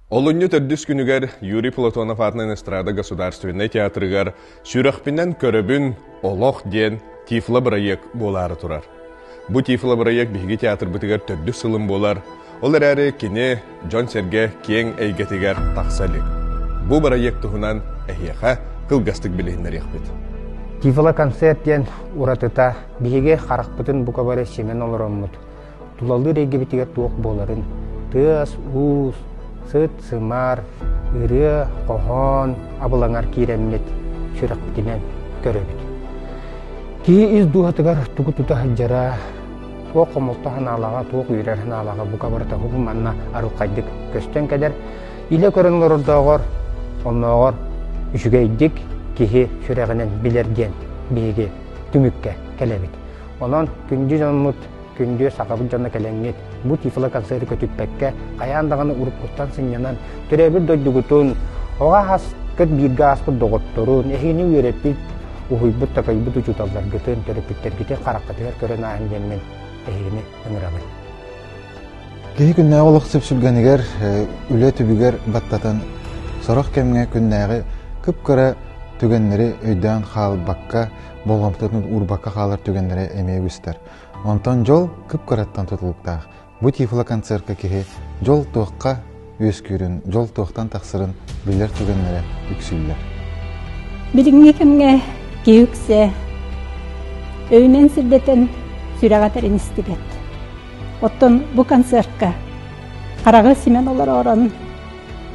Олунью төрдүс күнүгер Юрий Платонов атынан эстрада государственный театрыгар сүрөхпинен көрөбүн олох ден тифлы проект болары турар. Бу тифлы проект биги театр бытыгар төрдүс сылым болар. Олар әрі кене Джон Серге кең әйгетігер тақсалы. Бу проект туһунан әйеха кылгастык билигиннер яқпет. Тифлы концерттен уратыта биге қарақпытын бұқа бары семен олыраммыт. Тулалы рейге бітігер туық боларын. Тыз, уыз, сыт, сымар, ыры, қохон, абылаңар кейреммет сүрақпытінен көрөбіт. Кей из дуғатығар тұғы тұта жара, туық қомылты ханалаға, туық үйрер ханалаға бұқа барыта хұбым анна арылқайдық көстен кәдер. Иле көрінлер ұрдағыр, оннағыр үшігейдік кеге сүрәғінен білерден бейге түмікке кәлебет. Онан күнді жанмыт, күнді сақабыт жанна кәләңет, бұ тифлы концерті көтіппәкке қаяндағаны ұрып құттан сынянан түрәбір дөйдігітін, оға хас көт бірге аспыт доғыттырын, әхені үйреппет, ұхойбыт тақайбыт ұчуталдар гітін, түріппеттергіте қараққатығар көрін ағын деммен әхені өңірабын. Кеһи күннәгә олық сөпсүлгәнігер, үле түбігер баттатын, сорох кемге күннәгә күп көрі түгеннері өйден қал баққа, болғамтатын урбаққа қалар түгеннері әмей өстер. Онтан жол күп көраттан тұтылықтақ. Бұ тифлы концертқа кеһи жол туыққа өз көрін, жол туықтан тақсырын білер түгеннері үксүйлер. Біріңе кемге кеүксе, өймен сірдетін сүрәғатарын істігет. Оттон бұ концертқа қарағы семен олар орын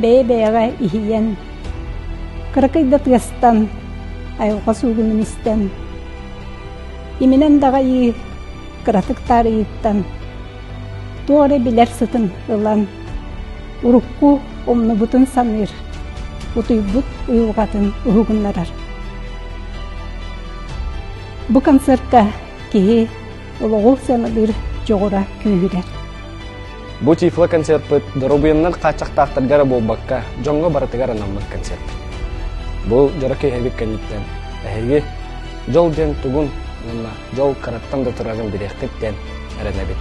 бәйе-бәйеға ихиен, қырықайдат ғастан, айылға суғынын істен, именен даға үй қыратықтары үйттан, туары білер сытын ұлан, ұрыққу омны бұтын саныр, ұтый бұт ұйылғатын ұғынларар. Бұ концертқа кейі ұлығыл сәнілер жоғыра күйірер. Бу тифлы концерт бит дорубуяннан качактактаргара болбакка жоңго баратыгар анаммыт концерт. Бу жараке хебик каниттен. Эһиги жол ден тугун, жол караттан да тураган биректен эренебит.